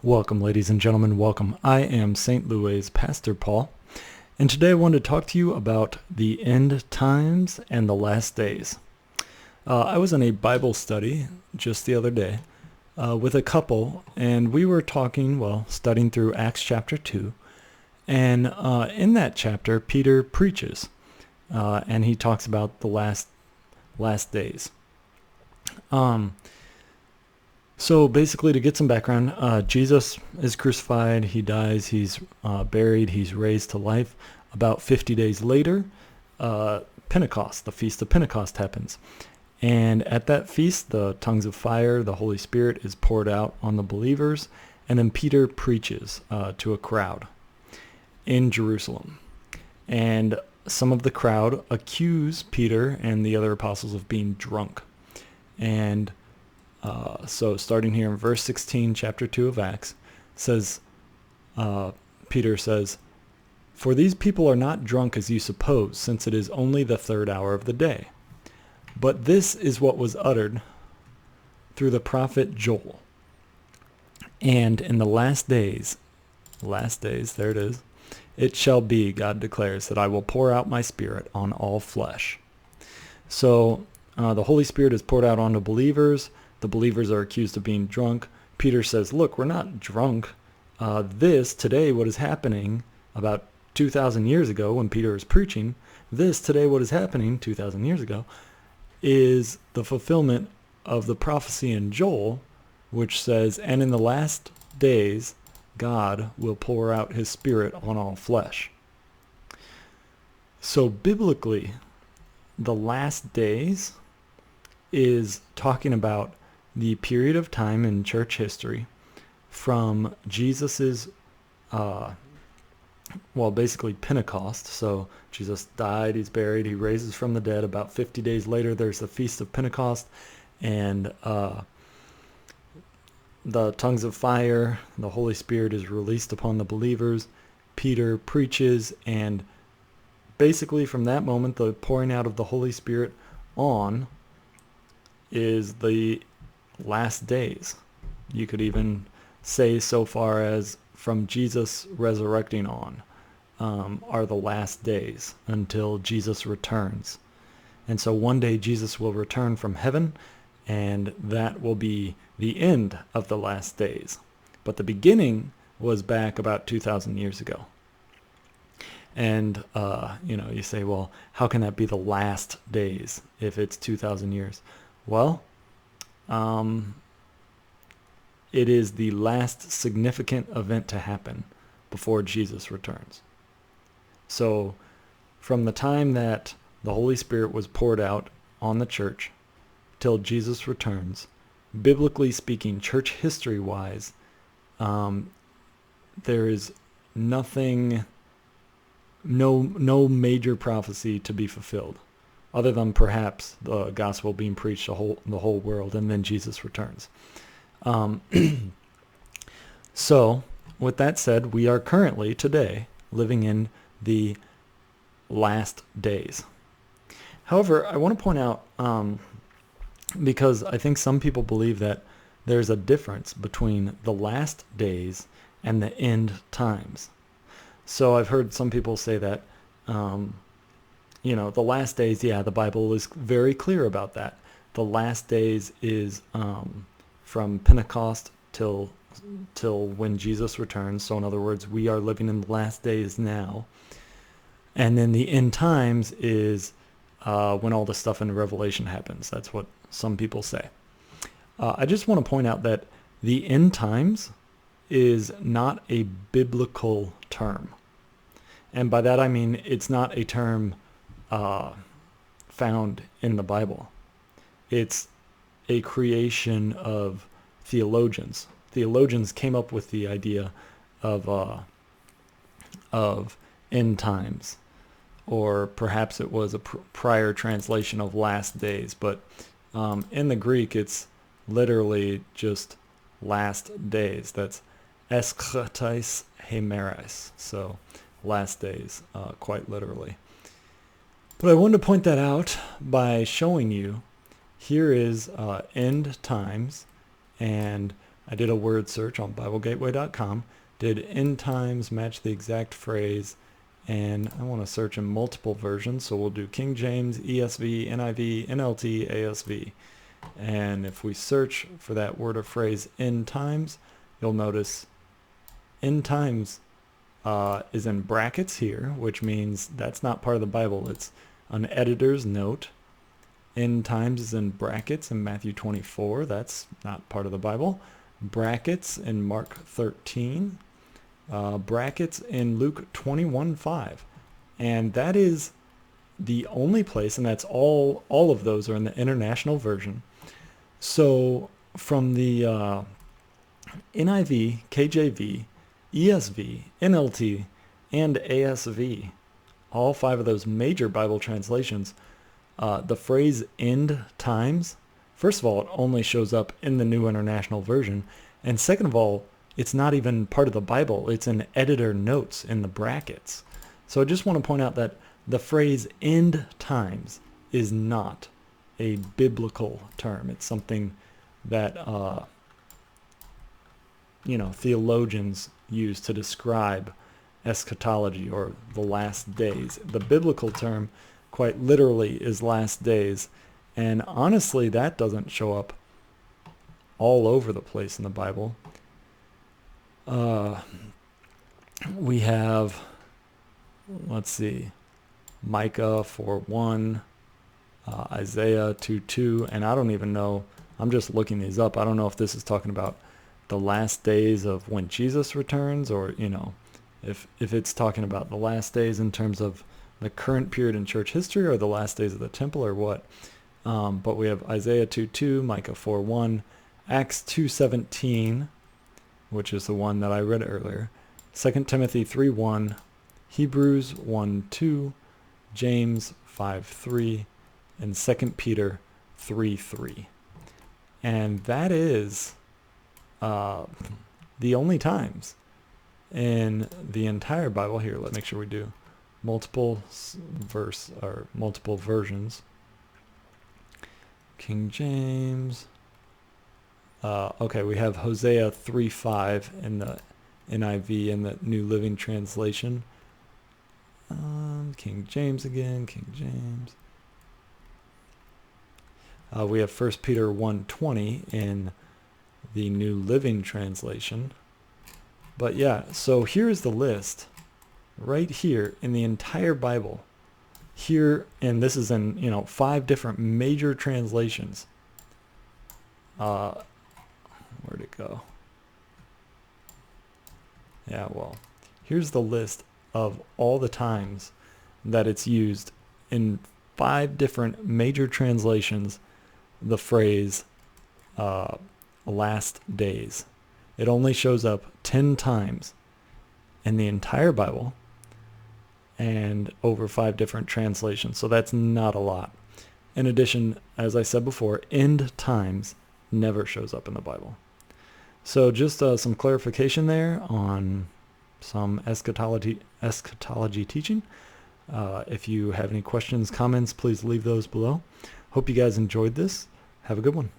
Welcome, ladies and gentlemen, welcome. I am St. Louis' Pastor Paul, and today I want to talk to you about the end times and the last days. I was in a Bible study just the other day with a couple, and we were studying through Acts chapter 2, and in that chapter, Peter preaches, and he talks about the last days. So basically, to get some background, Jesus is crucified, he dies, he's buried, he's raised to life. About 50 days later, Pentecost, the Feast of Pentecost happens. And at that feast, the tongues of fire, the Holy Spirit is poured out on the believers, and then Peter preaches to a crowd in Jerusalem. And some of the crowd accuse Peter and the other apostles of being drunk. And so starting here in verse 16, chapter 2 of Acts, says, Peter says, "For these people are not drunk as you suppose, since it is only the third hour of the day. But this is what was uttered through the prophet Joel. And in the last days, there it is, it shall be, God declares, that I will pour out my spirit on all flesh." So the Holy Spirit is poured out onto believers. The believers are accused of being drunk. Peter says, look, we're not drunk. Today, what is happening about 2,000 years ago when Peter is preaching, what is happening 2,000 years ago, is the fulfillment of the prophecy in Joel, which says, and in the last days, God will pour out his spirit on all flesh. So biblically, the last days is talking about the period of time in church history from Jesus's, basically Pentecost. So Jesus died, he's buried, he raises from the dead. About 50 days later, there's the Feast of Pentecost, and the tongues of fire, the Holy Spirit is released upon the believers. Peter preaches, and basically from that moment, the pouring out of the Holy Spirit on is the last days. You could even say so far as from Jesus resurrecting on are the last days until Jesus returns. And so one day Jesus will return from heaven, and that will be the end of the last days. But the beginning was back about 2,000 years ago. And, you say, well, how can that be the last days if it's 2,000 years? Well, it is the last significant event to happen before Jesus returns. So from the time that the Holy Spirit was poured out on the church till Jesus returns, biblically speaking, church history-wise, there is nothing, no major prophecy to be fulfilled, other than perhaps the gospel being preached to the whole world, and then Jesus returns. So, with that said, we are currently, today, living in the last days. However, I want to point out, because I think some people believe that there's a difference between the last days and the end times. So I've heard some people say that, the last days, the Bible is very clear about that. The last days is from Pentecost till when Jesus returns. So in other words, we are living in the last days now. And then the end times is when all the stuff in Revelation happens. That's what some people say. I just want to point out that the end times is not a biblical term. And by that I mean it's not a term found in the Bible. It's a creation of theologians. Theologians came up with the idea of end times, or perhaps it was a prior translation of last days, but in the Greek it's literally just last days. That's eschatais hemerais, so last days, quite literally. But I wanted to point that out by showing you here is end times, and I did a word search on BibleGateway.com, did end times match the exact phrase, and I want to search in multiple versions, so we'll do King James, ESV, NIV, NLT, ASV. And if we search for that word or phrase end times, you'll notice end times is in brackets here, which means that's not part of the Bible. It's an editor's note. End times is in brackets in Matthew 24. That's not part of the Bible. Brackets in Mark 13. Brackets in Luke 21:5. And that is the only place, and that's all of those are in the International Version. So from the NIV, KJV, ESV, NLT, and ASV, all 5 of those major Bible translations, the phrase end times, first of all, it only shows up in the New International Version. And second of all, it's not even part of the Bible. It's in editor notes in the brackets. So I just want to point out that the phrase end times is not a biblical term. It's something that theologians use to describe eschatology or the last days. The biblical term quite literally is last days, and honestly that doesn't show up all over the place in the Bible. We have, let's see, Micah 4:1, Isaiah 2:2, and I don't even know, I'm just looking these up. I don't know if this is talking about the last days of when Jesus returns, or if it's talking about the last days in terms of the current period in church history, or the last days of the temple, or what. But we have Isaiah 2:2, Micah 4:1, Acts 2:17, which is the one that I read earlier, 2 Timothy 3:1, Hebrews 1:2, James 5:3, and 2 Peter 3:3. And that is the only times in the entire Bible. Here, let's make sure we do multiple versions. King James. Okay, we have Hosea 3:5 in the NIV and the New Living Translation. King James again, King James. We have 1 Peter 1:20 in the New Living Translation. But yeah, so here's the list right here in the entire Bible. Here, and this is in 5 different major translations. Where'd it go? Yeah, well, here's the list of all the times that it's used in 5 different major translations, the phrase last days. It only shows up 10 times in the entire Bible and over 5 different translations. So that's not a lot. In addition, as I said before, end times never shows up in the Bible. So just some clarification there on some eschatology teaching. If you have any questions, comments, please leave those below. Hope you guys enjoyed this. Have a good one.